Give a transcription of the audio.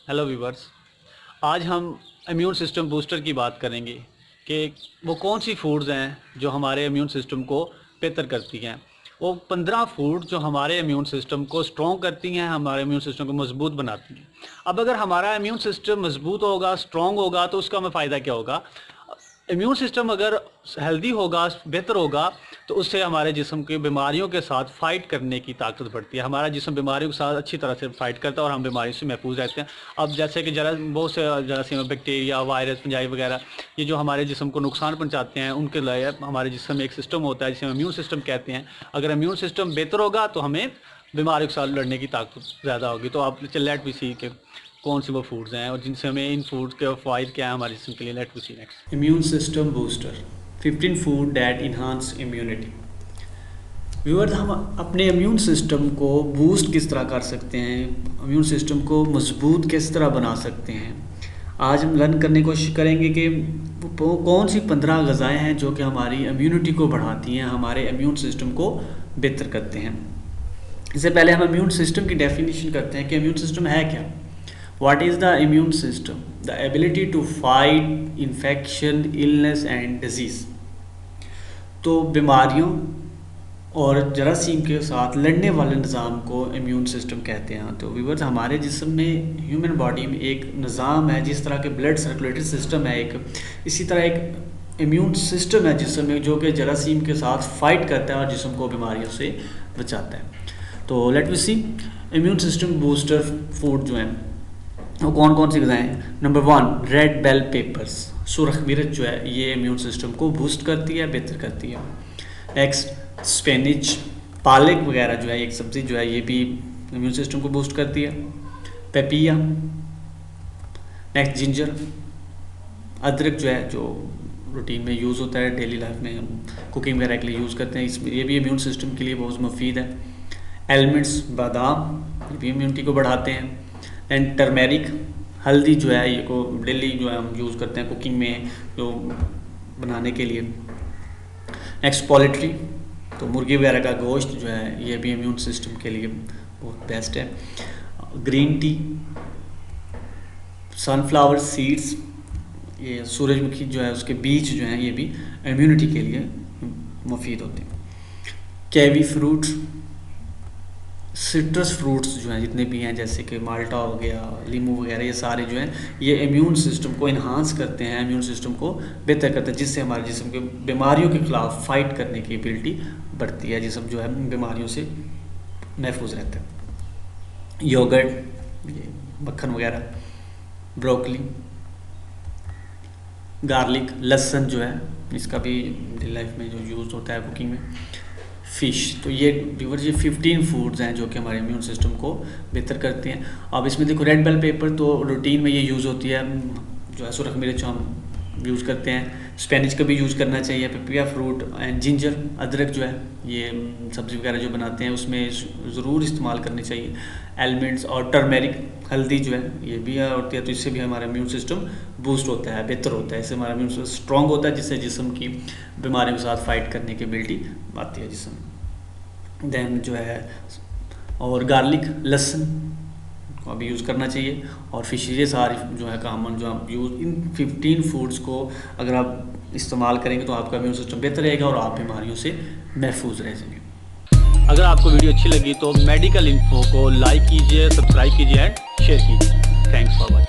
Hello viewers. आज हम immune system booster की बात करेंगे कि वो कौन सी फूड्स हैं जो हमारे इम्यून सिस्टम को बेहतर करती हैं। वो 15 फूड जो हमारे इम्यून सिस्टम को स्ट्रॉन्ग करती हैं, हमारे इम्यून सिस्टम को मजबूत बनाती हैं। अब अगर हमारा इम्यून सिस्टम मजबूत होगा, स्ट्रॉन्ग होगा, तो उसका हमें फ़ायदा क्या होगा। इम्यून सिस्टम अगर हेल्दी होगा, बेहतर होगा, तो उससे हमारे जिस्म की बीमारियों के साथ फ़ाइट करने की ताकत बढ़ती है। हमारा जिस्म बीमारियों के साथ अच्छी तरह से फ़ाइट करता है और हम बीमारियों से महफूज रहते हैं। अब जैसे कि बहुत से जरासीम, बैक्टीरिया, वायरस, फंजाई वगैरह, ये जो हमारे जिस्म को नुकसान पहुंचाते हैं, उनके लिए हमारे जिस्म में एक सिस्टम होता है जिसे हम इम्यून सिस्टम कहते हैं। अगर इम्यून सिस्टम बेहतर होगा तो हमें बीमारियों के साथ लड़ने की ताकत ज़्यादा होगी। तो आप लेट वी सी के कौन से वो फूड्स हैं और जिनसे हमें इन फूड्स के फ़ायदे क्या है हमारे जिस्म के लिए। Let we see next. Immune system booster 15 food that enhance immunity। Viewers, हम अपने इम्यून सिस्टम को बूस्ट किस तरह कर सकते हैं, इम्यून सिस्टम को मजबूत किस तरह बना सकते हैं, आज हम लर्न करने की कोशिश करेंगे कि वो कौन सी 15 ग़िज़ाएँ हैं जो कि हमारी इम्यूनिटी को बढ़ाती हैं, हमारे इम्यून सिस्टम को बेहतर करते हैं। इससे पहले हम इम्यून सिस्टम की डेफिनेशन करते हैं कि इम्यून सिस्टम है क्या। What is the immune system? The ability to fight infection, illness and disease। तो बीमारियों और जरासीम के साथ लड़ने वाले निज़ाम को इम्यून सिस्टम कहते हैं। तो व्यूअर्स, हमारे जिस्म में, ह्यूमन बॉडी में एक निज़ाम है, जिस तरह के ब्लड सर्कुलेटरी सिस्टम है एक, इसी तरह एक इम्यून सिस्टम है जिस्म में, जो कि जरासीम के साथ फाइट करता है और जिस्म को बीमारियों से बचाता है। तो let we see immune system booster food जो हैं वो कौन कौन सी ग़िज़ाएँ हैं। Number 1, red bell peppers. सुरख मिर्च जो है ये इम्यून सिस्टम को बूस्ट करती है, बेहतर करती है। नेक्स्ट, स्पेनिच, पालक वगैरह जो है, एक सब्ज़ी जो है, ये भी इम्यून सिस्टम को बूस्ट करती है। पेपिया। नेक्स्ट, जिंजर, अदरक जो है, जो रूटीन में यूज़ होता है, डेली लाइफ में हम कुकिंग वगैरह के लिए यूज़ करते हैं, इसमें ये भी इम्यून सिस्टम के लिए बहुत मुफीद है। एलमंड्स, बादाम, ये भी इम्यूनिटी को बढ़ाते हैं। एंड टर्मेरिक, हल्दी जो है, ये को डेली जो है हम यूज़ करते हैं कुकिंग में जो बनाने के लिए। नेक्स्ट, पोल्ट्री, तो मुर्गी वगैरह का गोश्त जो है, ये भी इम्यून सिस्टम के लिए बहुत बेस्ट है। ग्रीन टी, सनफ्लावर सीड्स, ये सूरजमुखी जो है उसके बीज जो हैं, ये भी इम्यूनिटी के लिए मुफीद होते हैं। कैवी फ्रूट, सिट्रस फ्रूट्स जो हैं जितने भी हैं, जैसे कि माल्टा हो गया, लीमू वगैरह, ये सारे जो हैं ये इम्यून सिस्टम को इन्हांस करते हैं, इम्यून सिस्टम को बेहतर करते हैं, जिससे हमारे जिस्म के बीमारियों के ख़िलाफ़ फाइट करने की एबिलिटी बढ़ती है, जिस्म जो है बीमारियों से महफूज रहता है। योगर्ट, ये मक्खन वगैरह, ब्रोकली, गार्लिक, लहसुन जो है, इसका भी डेली लाइफ में जो यूज़ होता है कुकिंग में। फ़िश, तो ये व्यूअर्स, ये 15 फूड्स हैं जो कि हमारे इम्यून सिस्टम को बेहतर करते हैं। अब इसमें देखो, रेड बेल पेपर तो रूटीन में ये यूज़ होती है, जो है सुरख मिर्च हम यूज़ करते हैं। स्पेनिश का भी यूज़ करना चाहिए। पेपिया फ्रूट एंड जिंजर, अदरक जो है, ये सब्ज़ी वगैरह जो बनाते हैं उसमें ज़रूर इस्तेमाल करनी चाहिए। एलमंड्स और टर्मेरिक, हल्दी जो है, ये भी होती है, तो इससे भी हमारा इम्यून सिस्टम बूस्ट होता है, बेहतर होता है, इससे हमारा इम्यून सिस्टम स्ट्रॉन्ग होता है, जिससे जिस्म की बीमारियों के साथ फाइट करने की एबिलिटी आती है जिस्म। देन जो है, और गार्लिक, लहसुन को भी यूज़ करना चाहिए। और फिश, ये सारी जो है कामन जो हम यूज़, इन 15 फूड्स को अगर आप इस्तेमाल करेंगे तो आपका इम्यून सिस्टम बेहतर रहेगा और आप बीमारियों से महफूज रहेंगे। अगर आपको वीडियो अच्छी लगी तो मेडिकल इन्फो को लाइक कीजिए, सब्सक्राइब कीजिए एंड शेयर कीजिए। Thanks for watching.